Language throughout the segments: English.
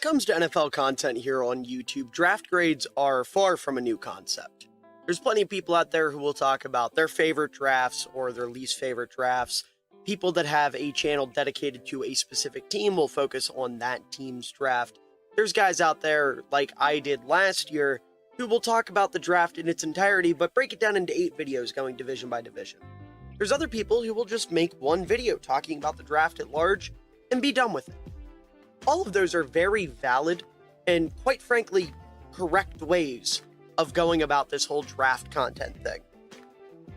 it comes to NFL content here on YouTube, draft grades are far from a new concept. There's plenty of people out there who will talk about their favorite drafts or their least favorite drafts. People that have a channel dedicated to a specific team will focus on that team's draft. There's guys out there, like I did last year, who will talk about the draft in its entirety, but break it down into 8 videos going division by division. There's other people who will just make one video talking about the draft at large and be done with it. All of those are very valid and, quite frankly, correct ways of going about this whole draft content thing.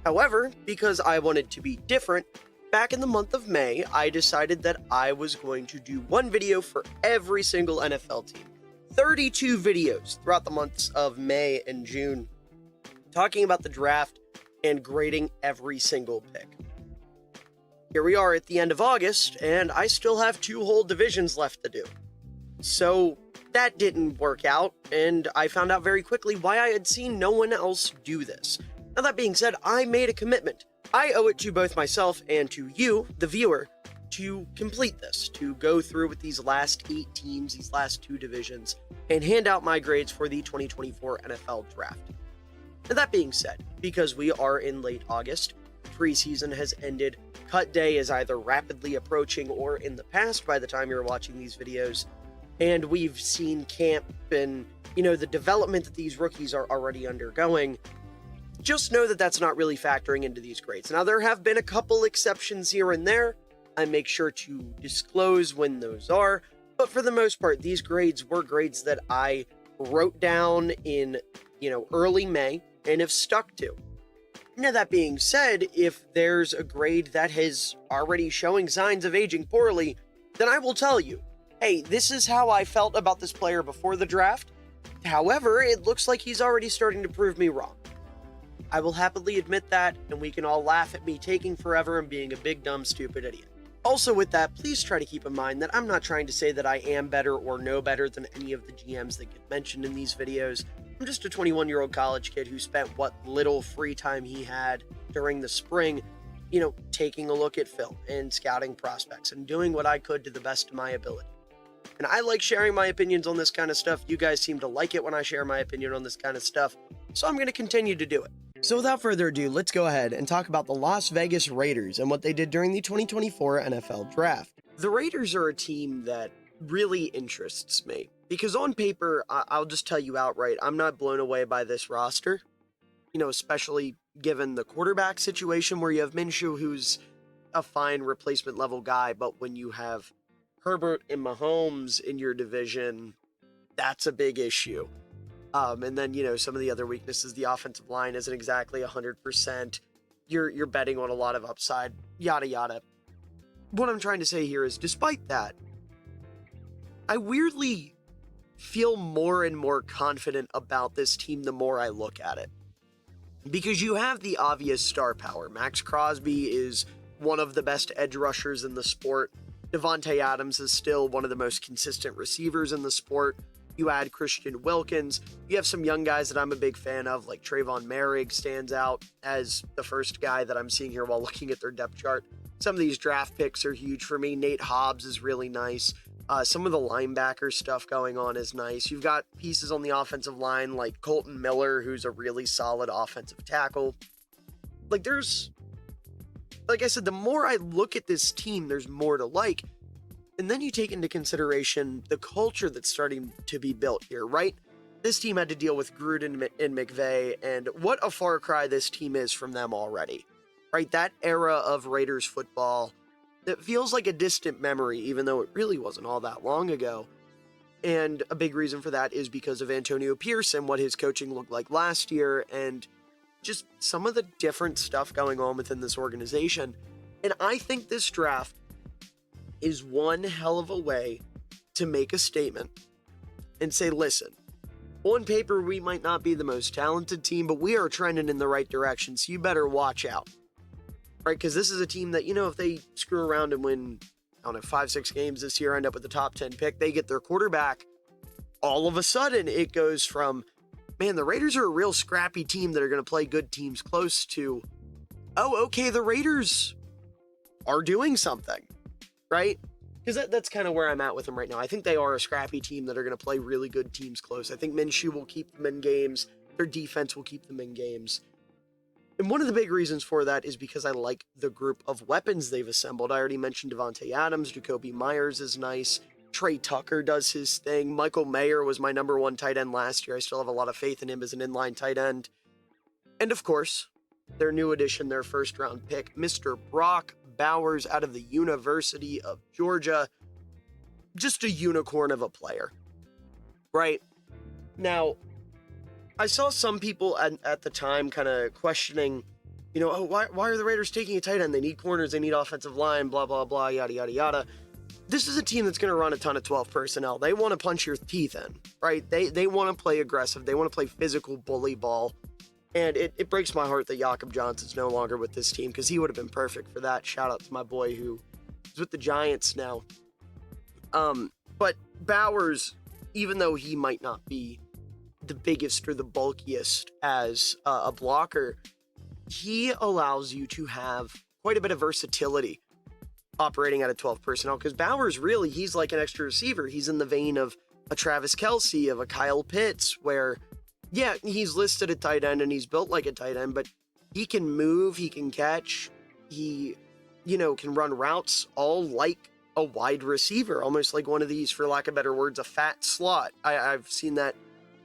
However, because I wanted to be different, back in the month of May, I decided that I was going to do one video for every single NFL team. 32 videos throughout the months of May and June, talking about the draft and grading every single pick. Here we are at the end of August, and I still have 2 whole divisions left to do. So that didn't work out, and I found out very quickly why I had seen no one else do this. Now, that being said, I made a commitment. I owe it to both myself and to you, the viewer, to complete this, to go through with these last 8 teams, these last 2 divisions, and hand out my grades for the 2024 NFL Draft. Now, that being said, because we are in late August, preseason has ended, cut day is either rapidly approaching or in the past by the time you're watching these videos, and we've seen camp and, the development that these rookies are already undergoing. Just know that that's not really factoring into these grades. Now, there have been a couple exceptions here and there. I make sure to disclose when those are, but for the most part, these grades were grades that I wrote down in, early May and have stuck to. Now, that being said, if there's a grade that is already showing signs of aging poorly, then I will tell you, hey, this is how I felt about this player before the draft. However, it looks like he's already starting to prove me wrong. I will happily admit that, and we can all laugh at me taking forever and being a big, dumb, stupid idiot. Also with that, please try to keep in mind that I'm not trying to say that I am better or know better than any of the GMs that get mentioned in these videos. I'm just a 21-year-old college kid who spent what little free time he had during the spring, taking a look at film and scouting prospects and doing what I could to the best of my ability. And I like sharing my opinions on this kind of stuff. You guys seem to like it when I share my opinion on this kind of stuff, so I'm going to continue to do it. So without further ado, let's go ahead and talk about the Las Vegas Raiders and what they did during the 2024 NFL Draft. The Raiders are a team that really interests me because on paper, I'll just tell you outright, I'm not blown away by this roster, especially given the quarterback situation where you have Minshew, who's a fine replacement level guy, but when you have Herbert and Mahomes in your division, that's a big issue. And then, some of the other weaknesses, the offensive line isn't exactly 100%. You're betting on a lot of upside, yada, yada. What I'm trying to say here is, despite that, I weirdly feel more and more confident about this team the more I look at it. Because you have the obvious star power. Max Crosby is one of the best edge rushers in the sport. Davante Adams is still one of the most consistent receivers in the sport. You add Christian Wilkins. You have some young guys that I'm a big fan of, like Trayvon Merrick stands out as the first guy that I'm seeing here while looking at their depth chart. Some of these draft picks are huge for me. Nate Hobbs is really nice. Some of the linebacker stuff going on is nice. You've got pieces on the offensive line like Colton Miller, who's a really solid offensive tackle. Like I said, the more I look at this team, there's more to like. And then you take into consideration the culture that's starting to be built here, right? This team had to deal with Gruden and McVay, and what a far cry this team is from them already, right? That era of Raiders football that feels like a distant memory, even though it really wasn't all that long ago. And a big reason for that is because of Antonio Pierce and what his coaching looked like last year, and just some of the different stuff going on within this organization. And I think this draft is one hell of a way to make a statement and say, listen, on paper, we might not be the most talented team, but we are trending in the right direction, so you better watch out, right? Because this is a team that, if they screw around and win, 5-6 games this year, end up with the top 10 pick, they get their quarterback, all of a sudden it goes from, man, the Raiders are a real scrappy team that are going to play good teams close to, oh, okay, the Raiders are doing something. Right? because that's kind of where I'm at with them right now. I think they are a scrappy team that are going to play really good teams close. I think Minshew will keep them in games. Their defense will keep them in games. And one of the big reasons for that is because I like the group of weapons they've assembled. I already mentioned Davante Adams. Jakobi Meyers is nice. Trey Tucker does his thing. Michael Mayer was my number one tight end last year. I still have a lot of faith in him as an inline tight end. And of course, their new addition, their first round pick, Mr. Brock Bowers out of the University of Georgia. Just a unicorn of a player, right? Now, I saw some people at the time kind of questioning, oh, why are the Raiders taking a tight end? They need corners, they need offensive line, blah, blah, blah, yada, yada, yada. This is a team that's going to run a ton of 12 personnel. They want to punch your teeth in, right? They want to play aggressive. They want to play physical bully ball. And it breaks my heart that Jakob Johnson's no longer with this team, because he would have been perfect for that. Shout out to my boy who is with the Giants now. But Bowers, even though he might not be the biggest or the bulkiest as a blocker, he allows you to have quite a bit of versatility operating at a 12 personnel, because Bowers really, he's like an extra receiver. He's in the vein of a Travis Kelce, of a Kyle Pitts, where, yeah, he's listed at tight end and he's built like a tight end, but he can move, he can catch, he, can run routes all like a wide receiver, almost like one of these, for lack of better words, a fat slot. I've seen that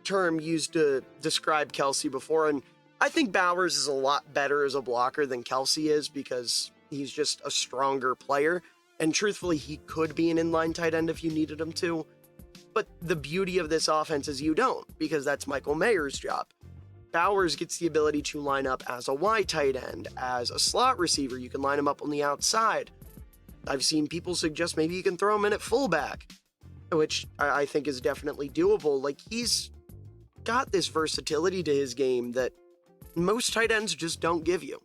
term used to describe Kelce before, and I think Bowers is a lot better as a blocker than Kelce is, because he's just a stronger player, and truthfully, he could be an inline tight end if you needed him to. But the beauty of this offense is you don't, because that's Michael Mayer's job. Bowers gets the ability to line up as a wide tight end, as a slot receiver. You can line him up on the outside. I've seen people suggest maybe you can throw him in at fullback, which I think is definitely doable. Like, he's got this versatility to his game that most tight ends just don't give you.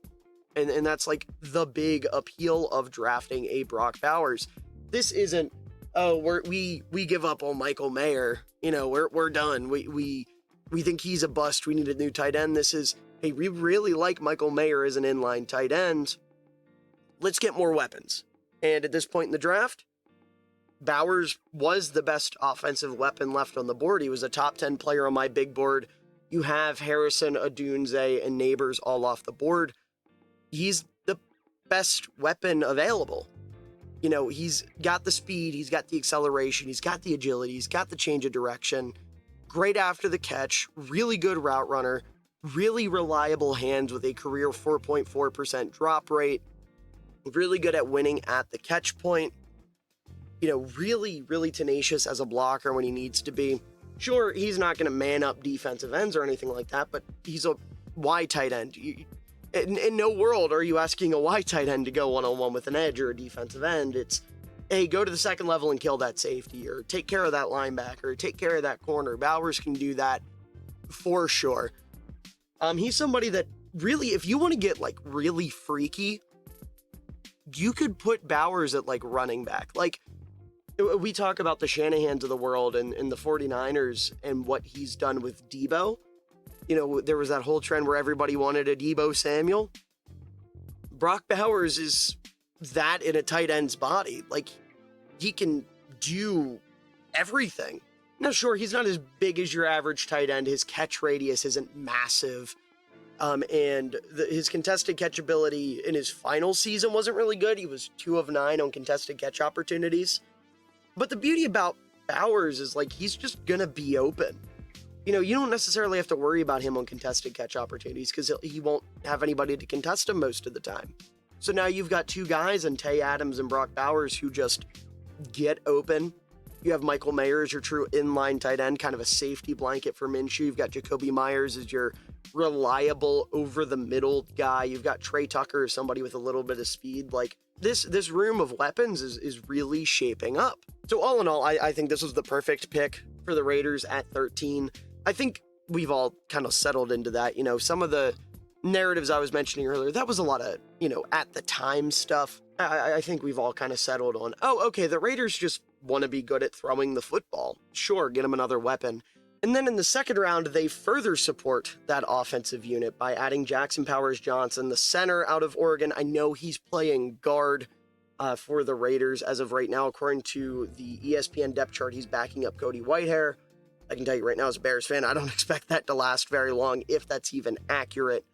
And that's like the big appeal of drafting a Brock Bowers. This isn't, we give up on Michael Mayer. We're done. We think he's a bust. We need a new tight end. This is, hey, we really like Michael Mayer as an inline tight end. Let's get more weapons. And at this point in the draft, Bowers was the best offensive weapon left on the board. He was a top 10 player on my big board. You have Harrison, Odunze, and Neighbors all off the board. He's the best weapon available. He's got the speed, he's got the acceleration, he's got the agility, he's got the change of direction. Great after the catch, really good route runner, really reliable hands with a career 4.4% drop rate, really good at winning at the catch point. Really, really tenacious as a blocker when he needs to be. Sure, he's not going to man up defensive ends or anything like that, but he's a wide tight end. In no world are you asking a wide tight end to go one-on-one with an edge or a defensive end. It's, hey, go to the second level and kill that safety, or take care of that linebacker, or take care of that corner. Bowers can do that for sure. He's somebody that really, if you want to get like really freaky, you could put Bowers at like running back. Like, we talk about the Shanahans of the world and the 49ers and what he's done with Deebo. There was that whole trend where everybody wanted a Deebo Samuel. Brock Bowers is that in a tight end's body. Like, he can do everything. Now, sure, he's not as big as your average tight end. His catch radius isn't massive. And his contested catch ability in his final season wasn't really good. He was 2 of 9 on contested catch opportunities. But the beauty about Bowers is, like, he's just going to be open. You don't necessarily have to worry about him on contested catch opportunities, because he won't have anybody to contest him most of the time. So now you've got 2 guys in Tay Adams and Brock Bowers who just get open. You have Michael Mayer as your true inline tight end, kind of a safety blanket for Minshew. You've got Jakobi Meyers as your reliable over-the-middle guy. You've got Trey Tucker as somebody with a little bit of speed. Like, this room of weapons is really shaping up. So all in all, I think this was the perfect pick for the Raiders at 13. I think we've all kind of settled into that. Some of the narratives I was mentioning earlier, that was a lot of, at the time stuff. I think we've all kind of settled on, okay, the Raiders just want to be good at throwing the football. Sure, get them another weapon. And then in the second round, they further support that offensive unit by adding Jackson Powers Johnson, the center out of Oregon. I know he's playing guard. for the Raiders as of right now. According to the ESPN depth chart, he's backing up Cody Whitehair. I can tell you right now as a Bears fan, I don't expect that to last very long, if that's even accurate.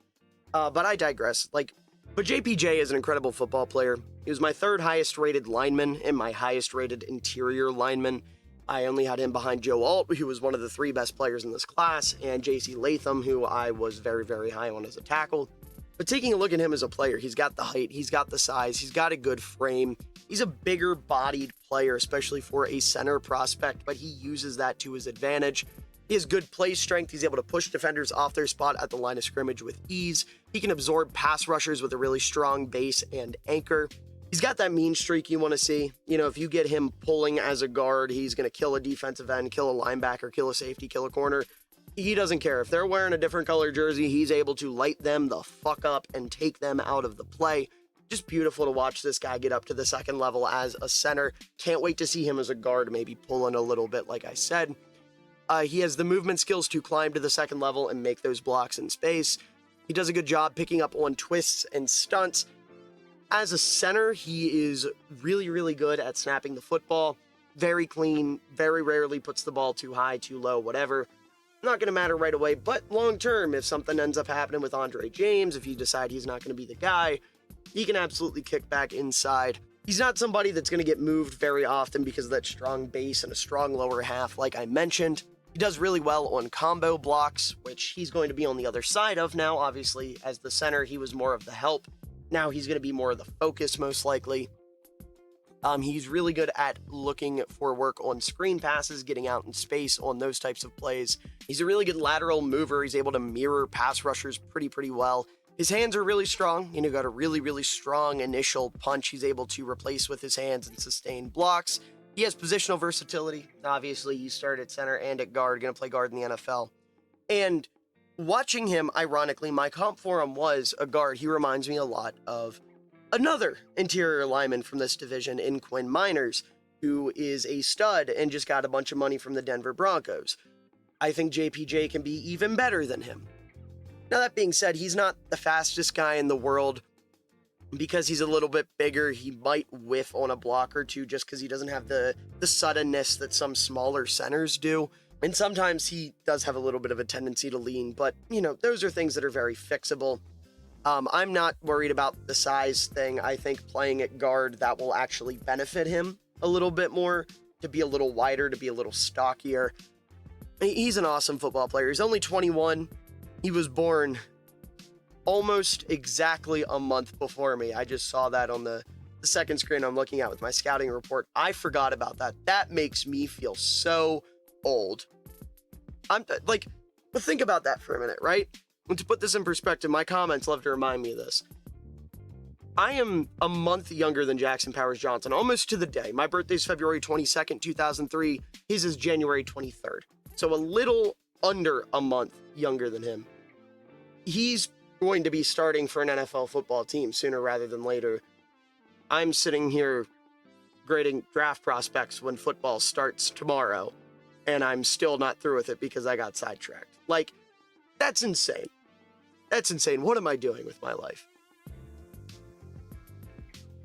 But I digress. But JPJ is an incredible football player. He was my third highest rated lineman and my highest rated interior lineman. I only had him behind Joe Alt, who was one of the three best players in this class, and JC Latham, who I was very, very high on as a tackle. But taking a look at him as a player, he's got the height, he's got the size, he's got a good frame. He's a bigger bodied player, especially for a center prospect, but he uses that to his advantage. He has good play strength. He's able to push defenders off their spot at the line of scrimmage with ease. He can absorb pass rushers with a really strong base and anchor. He's got that mean streak you want to see. If you get him pulling as a guard, he's going to kill a defensive end, kill a linebacker, kill a safety, kill a corner. He doesn't care. If they're wearing a different color jersey, he's able to light them the fuck up and take them out of the play. Just beautiful to watch this guy get up to the second level as a center. Can't wait to see him as a guard, maybe pulling a little bit, like I said. He has the movement skills to climb to the second level and make those blocks in space. He does a good job picking up on twists and stunts. As a center, he is really, really good at snapping the football. Very clean, very rarely puts the ball too high, too low, whatever. Not going to matter right away, but long term, if something ends up happening with Andre James, if you decide he's not going to be the guy, he can absolutely kick back inside. He's not somebody that's going to get moved very often because of that strong base and a strong lower half, like I mentioned. He does really well on combo blocks, which he's going to be on the other side of now. Obviously, as the center, he was more of the help. Now he's going to be more of the focus, most likely. He's really good at looking for work on screen passes, getting out in space on those types of plays. He's a really good lateral mover. He's able to mirror pass rushers pretty well. His hands are really strong. Got a really, really strong initial punch he's able to replace with his hands and sustain blocks. He has positional versatility. Obviously, he started at center and at guard, going to play guard in the NFL. And watching him, ironically, my comp for him was a guard. He reminds me a lot of another interior lineman from this division in Quinn Miners, who is a stud and just got a bunch of money from the Denver Broncos. I think JPJ can be even better than him. Now, that being said, he's not the fastest guy in the world. Because he's a little bit bigger, he might whiff on a block or two just because he doesn't have the suddenness that some smaller centers do. And sometimes he does have a little bit of a tendency to lean, but, those are things that are very fixable. I'm not worried about the size thing. I think playing at guard, that will actually benefit him a little bit more, to be a little wider, to be a little stockier. He's an awesome football player. He's only 21. He was born almost exactly a month before me. I just saw that on the second screen I'm looking at with my scouting report. I forgot about that. That makes me feel so old. But think about that for a minute, right? And to put this in perspective, my comments love to remind me of this. I am a month younger than Jackson Powers Johnson, almost to the day. My birthday's February 22nd, 2003. His is January 23rd. So a little under a month younger than him. He's going to be starting for an NFL football team sooner rather than later. I'm sitting here grading draft prospects when football starts tomorrow, and I'm still not through with it because I got sidetracked. That's insane. That's insane. What am I doing with my life?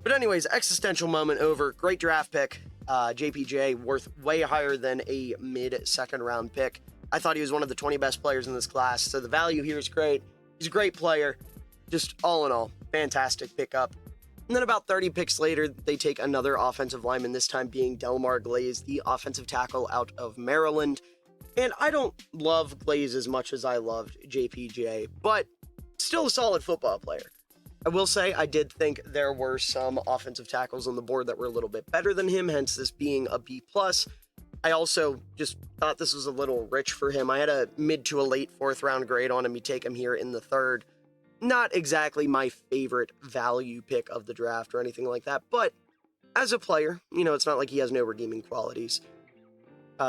But anyways, existential moment over. Great draft pick. JPJ worth way higher than a mid-second round pick. I thought he was one of the 20 best players in this class, so the value here is great. He's a great player. Just all in all, fantastic pickup. And then about 30 picks later, they take another offensive lineman, this time being Delmar Glaze, the offensive tackle out of Maryland. And I don't love Glaze as much as I loved JPJ, but still a solid football player. I will say I did think there were some offensive tackles on the board that were a little bit better than him, hence this being a B+. I also just thought this was a little rich for him. I had a mid to a late fourth round grade on him. You take him here in the third. Not exactly my favorite value pick of the draft or anything like that, but as a player, it's not like he has no redeeming qualities.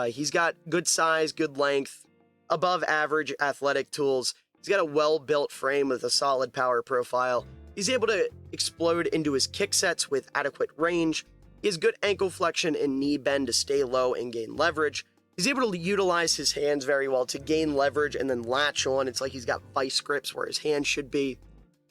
He's got good size, good length, above average athletic tools. He's got a well-built frame with a solid power profile. He's able to explode into his kick sets with adequate range. He has good ankle flexion and knee bend to stay low and gain leverage. He's able to utilize his hands very well to gain leverage and then latch on. It's like he's got vice grips where his hands should be.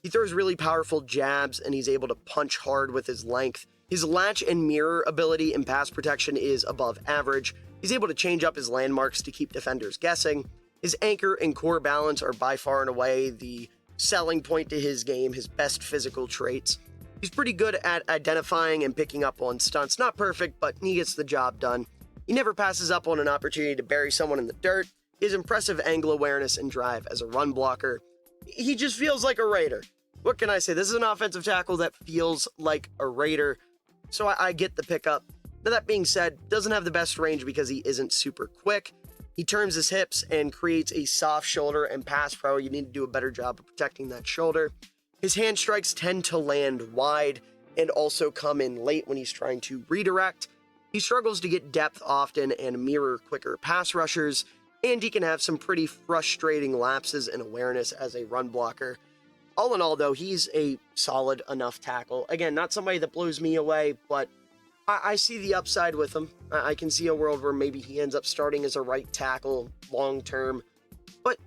He throws really powerful jabs, and he's able to punch hard with his length. His latch and mirror ability in pass protection is above average. He's able to change up his landmarks to keep defenders guessing. His anchor and core balance are by far and away the selling point to his game, his best physical traits. He's pretty good at identifying and picking up on stunts. Not perfect, but he gets the job done. He never passes up on an opportunity to bury someone in the dirt. His impressive angle awareness and drive as a run blocker. He just feels like a Raider. What can I say? This is an offensive tackle that feels like a Raider, so I get the pickup. Now, that being said, doesn't have the best range because he isn't super quick. He turns his hips and creates a soft shoulder and pass pro. You need to do a better job of protecting that shoulder. His hand strikes tend to land wide and also come in late when he's trying to redirect. He struggles to get depth often and mirror quicker pass rushers, and he can have some pretty frustrating lapses in awareness as a run blocker. All in all, though, he's a solid enough tackle. Again, not somebody that blows me away, but I see the upside with him. I can see a world where maybe he ends up starting as a right tackle long term. But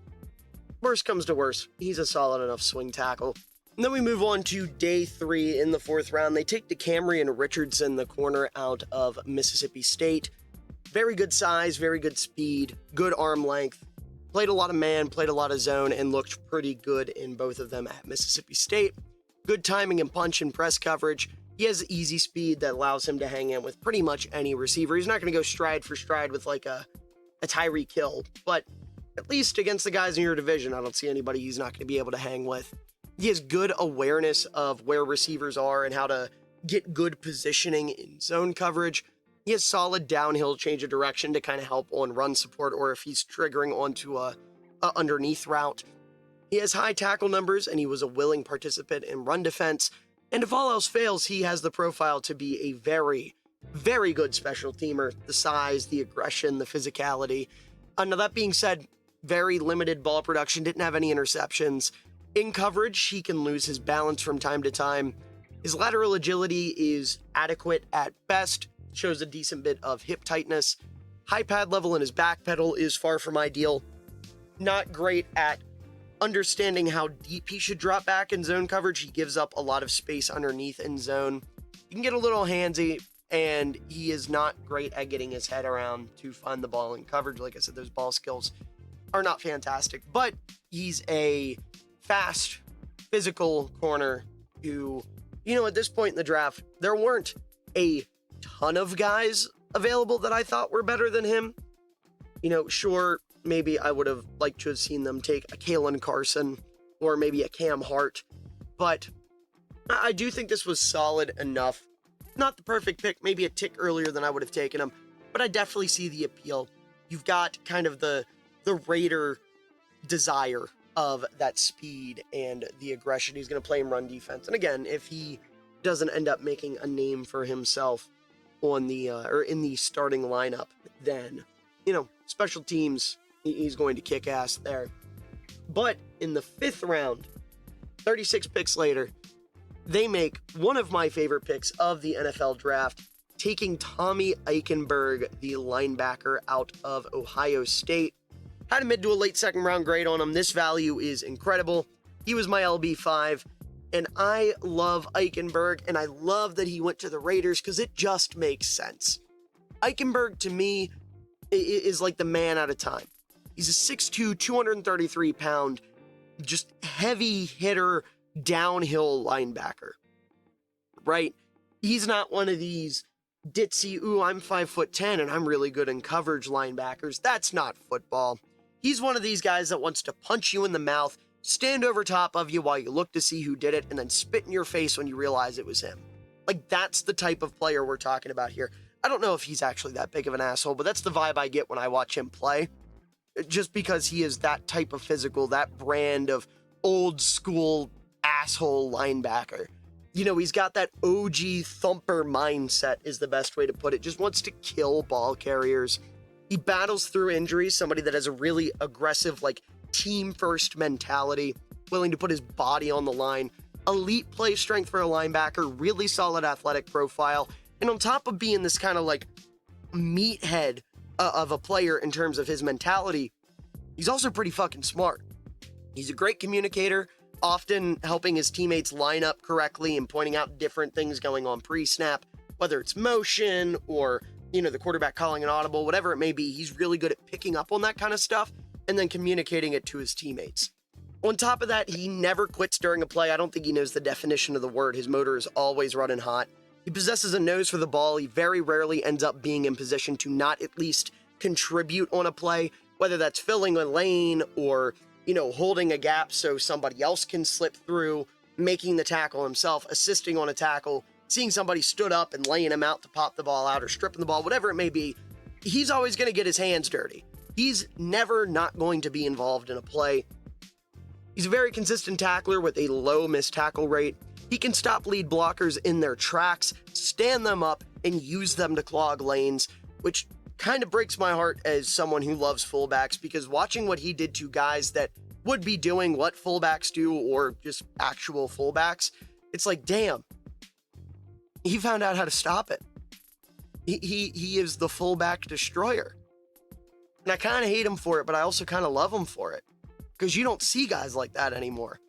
worst comes to worst, he's a solid enough swing tackle. And then we move on to day 3 in the 4th round. They take DeCamerion Richardson, the corner out of Mississippi State. Very good size, very good speed, good arm length. Played a lot of man, played a lot of zone, and looked pretty good in both of them at Mississippi State. Good timing and punch and press coverage. He has easy speed that allows him to hang in with pretty much any receiver. He's not going to go stride for stride with like a Tyreek Hill, but at least against the guys in your division, I don't see anybody he's not going to be able to hang with. He has good awareness of where receivers are and how to get good positioning in zone coverage. He has solid downhill change of direction to kind of help on run support or if he's triggering onto a underneath route. He has high tackle numbers and he was a willing participant in run defense. And if all else fails, he has the profile to be a very, very good special teamer. The size, the aggression, the physicality. Now that being said, very limited ball production, didn't have any interceptions. In coverage, he can lose his balance from time to time. His lateral agility is adequate at best, shows a decent bit of hip tightness. High pad level in his back pedal is far from ideal. Not great at understanding how deep he should drop back in zone coverage. He gives up a lot of space underneath in zone. He can get a little handsy, and he is not great at getting his head around to find the ball in coverage. Like I said, those ball skills are not fantastic, but he's a fast, physical corner who, at this point in the draft, there weren't a ton of guys available that I thought were better than him. Sure, maybe I would have liked to have seen them take a Kalen Carson or maybe a Cam Hart, but I do think this was solid enough. Not the perfect pick, maybe a tick earlier than I would have taken him, but I definitely see the appeal. You've got kind of the Raider desire of that speed and the aggression. He's going to play in run defense. And again, if he doesn't end up making a name for himself on the or in the starting lineup, then, special teams, he's going to kick ass there. But in the 5th round, 36 picks later, they make one of my favorite picks of the NFL draft, taking Tommy Eichenberg, the linebacker out of Ohio State. Had a mid to a late 2nd round grade on him. This value is incredible. He was my LB5, and I love Eichenberg, and I love that he went to the Raiders because it just makes sense. Eichenberg, to me, is like the man out of time. He's a 6'2", 233-pound, just heavy hitter, downhill linebacker, right? He's not one of these ditzy, I'm 5'10" and I'm really good in coverage linebackers. That's not football. He's one of these guys that wants to punch you in the mouth, stand over top of you while you look to see who did it, and then spit in your face when you realize it was him. Like, that's the type of player we're talking about here. I don't know if he's actually that big of an asshole, but that's the vibe I get when I watch him play. Just because he is that type of physical, that brand of old school asshole linebacker. He's got that OG thumper mindset is the best way to put it. Just wants to kill ball carriers. He battles through injuries, somebody that has a really aggressive, team first mentality, willing to put his body on the line. Elite play strength for a linebacker, really solid athletic profile. And on top of being this kind of meathead of a player in terms of his mentality, he's also pretty fucking smart. He's a great communicator, often helping his teammates line up correctly and pointing out different things going on pre-snap, whether it's motion or, the quarterback calling an audible, whatever it may be. He's really good at picking up on that kind of stuff and then communicating it to his teammates. On top of that, he never quits during a play. I don't think he knows the definition of the word. His motor is always running hot. He possesses a nose for the ball. He very rarely ends up being in position to not at least contribute on a play, whether that's filling a lane or, holding a gap so somebody else can slip through, making the tackle himself, assisting on a tackle, seeing somebody stood up and laying him out to pop the ball out or stripping the ball, whatever it may be. He's always going to get his hands dirty. He's never not going to be involved in a play. He's a very consistent tackler with a low missed tackle rate. He can stop lead blockers in their tracks, stand them up, and use them to clog lanes, which kind of breaks my heart as someone who loves fullbacks, because watching what he did to guys that would be doing what fullbacks do or just actual fullbacks, it's like, damn, he found out how to stop it. He is the fullback destroyer. And I kind of hate him for it, but I also kind of love him for it, because you don't see guys like that anymore.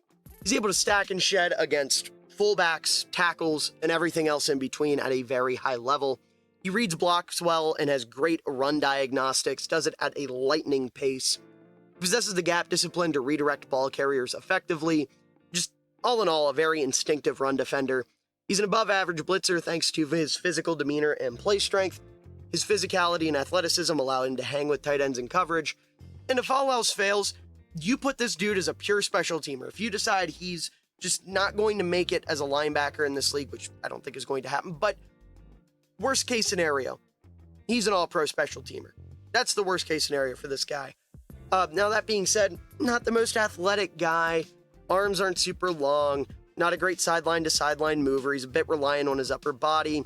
He's able to stack and shed against fullbacks, tackles, and everything else in between at a very high level. He reads blocks well and has great run diagnostics, does it at a lightning pace. He possesses the gap discipline to redirect ball carriers effectively. Just all in all, a very instinctive run defender. He's an above average blitzer thanks to his physical demeanor and play strength. His physicality and athleticism allow him to hang with tight ends in coverage. And if all else fails, you put this dude as a pure special teamer. If you decide he's just not going to make it as a linebacker in this league, which I don't think is going to happen, but worst case scenario, he's an all-pro special teamer. That's the worst case scenario for this guy. Now, that being said, not the most athletic guy. Arms aren't super long. Not a great sideline to sideline mover. He's a bit reliant on his upper body.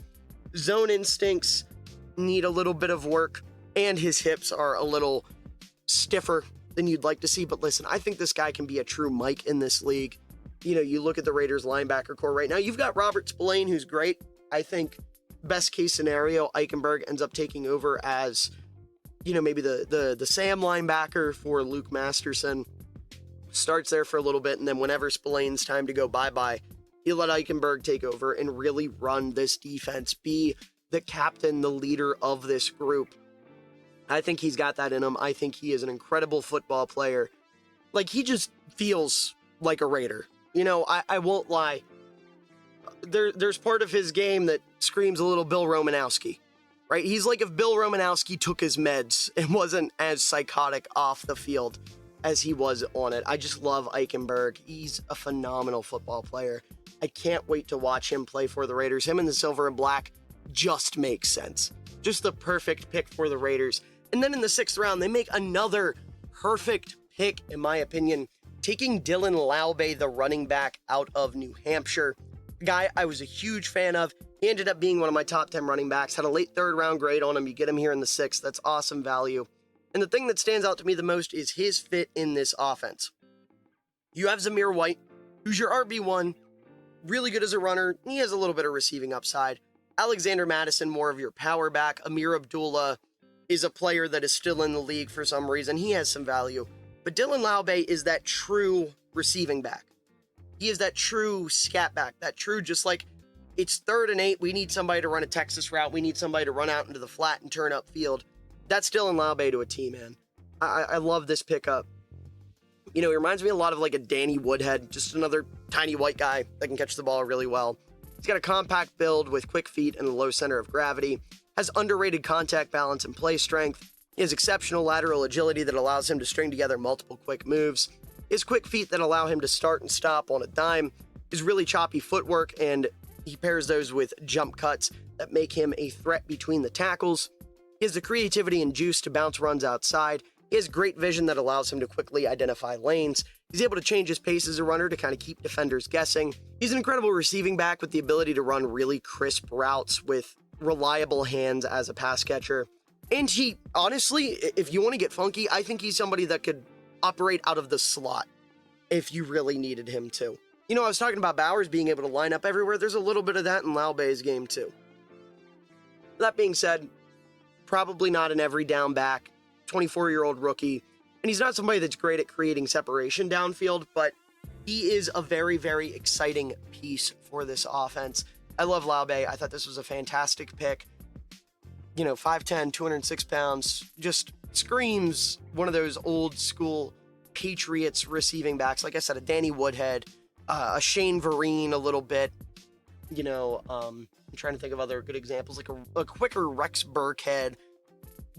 Zone instincts need a little bit of work, and his hips are a little stiffer than you'd like to see. But listen, I think this guy can be a true Mike in this league. You look at the Raiders linebacker core right now. You've got Robert Spillane, who's great. I think best case scenario, Eichenberg ends up taking over as, maybe the Sam linebacker for Luke Masterson. Starts there for a little bit, and then whenever Spillane's time to go bye-bye, he'll let Eichenberg take over and really run this defense, be the captain, the leader of this group. I think he's got that in him. I think he is an incredible football player. Like, he just feels like a Raider. I won't lie. There's part of his game that screams a little Bill Romanowski, right? He's like if Bill Romanowski took his meds and wasn't as psychotic off the field as he was on it. I just love Eichenberg. He's a phenomenal football player. I can't wait to watch him play for the Raiders. Him in the silver and black just makes sense. Just the perfect pick for the Raiders. And then in the 6th round, they make another perfect pick, in my opinion, taking Dylan Laube, the running back out of New Hampshire. A guy I was a huge fan of. He ended up being one of my top 10 running backs. Had a late 3rd round grade on him. You get him here in the 6th. That's awesome value. And the thing that stands out to me the most is his fit in this offense. You have Zamir White, who's your RB1, really good as a runner. He has a little bit of receiving upside. Alexander Madison, more of your power back. Amir Abdullah is a player that is still in the league for some reason. He has some value. But Dylan Laube is that true receiving back. He is that true scat back, that true just like, it's 3rd and 8, we need somebody to run a Texas route, we need somebody to run out into the flat and turn upfield. That's Dylan Laube to a T, man. I love this pickup. He reminds me a lot of like a Danny Woodhead, just another tiny white guy that can catch the ball really well. He's got a compact build with quick feet and a low center of gravity, has underrated contact balance and play strength. He has exceptional lateral agility that allows him to string together multiple quick moves. His quick feet that allow him to start and stop on a dime. His really choppy footwork, and he pairs those with jump cuts that make him a threat between the tackles. He has the creativity and juice to bounce runs outside. He has great vision that allows him to quickly identify lanes. He's able to change his pace as a runner to kind of keep defenders guessing. He's an incredible receiving back with the ability to run really crisp routes with reliable hands as a pass catcher. And he, honestly, if you want to get funky, I think he's somebody that could operate out of the slot if you really needed him to. I was talking about Bowers being able to line up everywhere. There's a little bit of that in Laube's game, too. That being said, probably not an every down back, 24-year-old rookie. And he's not somebody that's great at creating separation downfield, but He is a very, very exciting piece for this offense. I love Laube. I thought this was a fantastic pick. 5'10", 206 pounds, just screams one of those old school Patriots receiving backs. Like I said, a Danny Woodhead, a Shane Vereen a little bit. I'm trying to think of other good examples, like a quicker Rex Burkhead,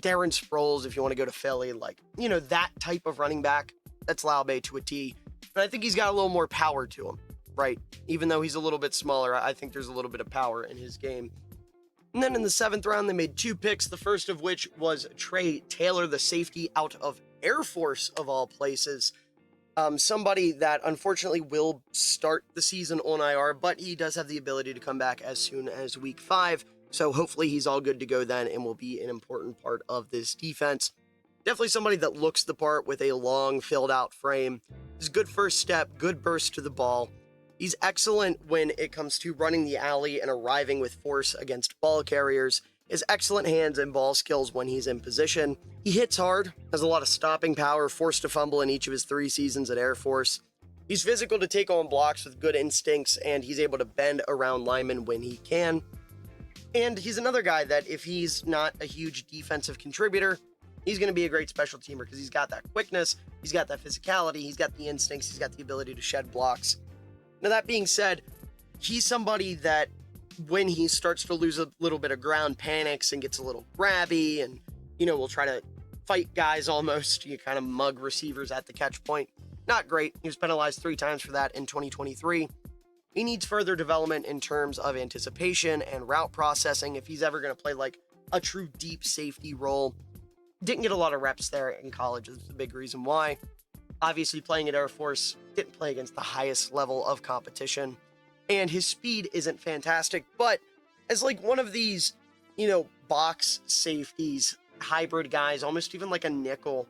Darren Sproles, if you want to go to Philly, that type of running back. That's Laube to a T. But I think he's got a little more power to him, right? Even though he's a little bit smaller, I think there's a little bit of power in his game. And then in the 7th round, they made 2 picks, the first of which was Trey Taylor, the safety out of Air Force, of all places. Somebody that unfortunately will start the season on IR, but he does have the ability to come back as soon as week 5. So hopefully he's all good to go then and will be an important part of this defense. Definitely somebody that looks the part with a long, filled-out frame. His good first step, good burst to the ball. He's excellent when it comes to running the alley and arriving with force against ball carriers. His excellent hands and ball skills when he's in position. He hits hard, has a lot of stopping power, forced to fumble in each of his 3 seasons at Air Force. He's physical to take on blocks with good instincts, and he's able to bend around linemen when he can. And he's another guy that if he's not a huge defensive contributor, he's going to be a great special teamer because he's got that quickness, he's got that physicality, he's got the instincts, he's got the ability to shed blocks. Now, that being said, he's somebody that when he starts to lose a little bit of ground, panics and gets a little grabby and, will try to fight guys almost. You kind of mug receivers at the catch point. Not great. He was penalized 3 times for that in 2023. He needs further development in terms of anticipation and route processing if he's ever going to play like a true deep safety role. Didn't get a lot of reps there in college. That's the big reason why. Obviously, playing at Air Force, didn't play against the highest level of competition. And his speed isn't fantastic, but as one of these, box safeties, hybrid guys, almost even like a nickel,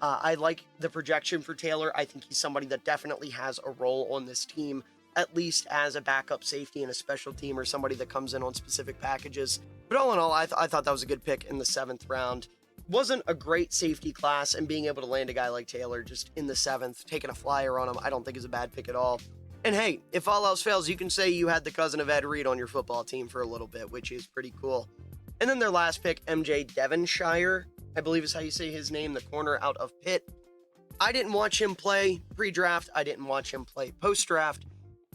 I like the projection for Taylor. I think he's somebody that definitely has a role on this team, at least as a backup safety in a special team or somebody that comes in on specific packages. But all in all, I thought that was a good pick in the 7th round. Wasn't a great safety class, and being able to land a guy like Taylor just in the 7th, taking a flyer on him, I don't think is a bad pick at all. And hey, if all else fails, you can say you had the cousin of Ed Reed on your football team for a little bit, which is pretty cool. And then their last pick, MJ Devonshire, I believe is how you say his name, the corner out of Pitt. I didn't watch him play pre-draft. I didn't watch him play post-draft.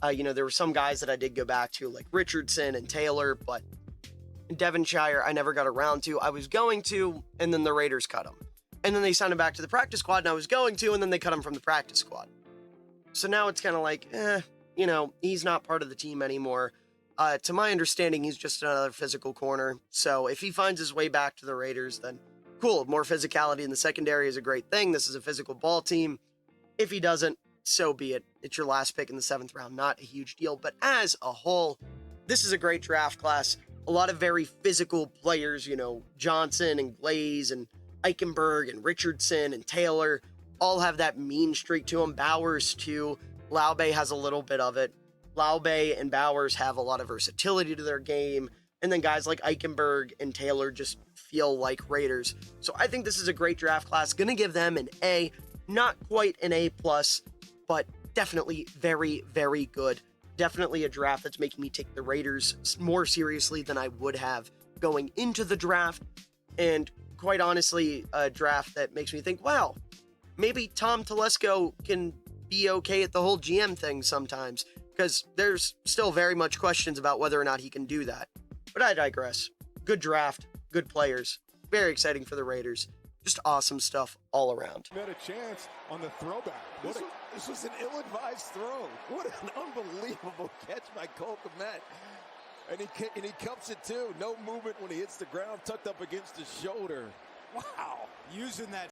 There were some guys that I did go back to, like Richardson and Taylor, but Devonshire, I never got around to. I was going to, and then the Raiders cut him. And then they signed him back to the practice squad, and I was going to, and then they cut him from the practice squad. So now it's kind of like, he's not part of the team anymore. To my understanding, he's just another physical corner. So if he finds his way back to the Raiders, then cool. More physicality in the secondary is a great thing. This is a physical ball team. If he doesn't, so be it. It's your last pick in the 7th round. Not a huge deal. But as a whole, this is a great draft class. A lot of very physical players, Johnson and Glaze and Eichenberg and Richardson and Taylor all have that mean streak to them. Bowers too. Laube has a little bit of it. Laube and Bowers have a lot of versatility to their game. And then guys like Eichenberg and Taylor just feel like Raiders. So I think this is a great draft class. Going to give them an A. Not quite an A+, but definitely very, very good. Definitely a draft that's making me take the Raiders more seriously than I would have going into the draft. And quite honestly, a draft that makes me think, wow, maybe Tom Telesco can be okay at the whole GM thing sometimes, because there's still very much questions about whether or not he can do that. But I digress. Good draft, good players, very exciting for the Raiders. Just awesome stuff all around. Had a chance on the throwback. This was an ill-advised throw. What an unbelievable catch by Cole Kmet. And he cups it too. No movement when he hits the ground, tucked up against his shoulder. Wow. Using that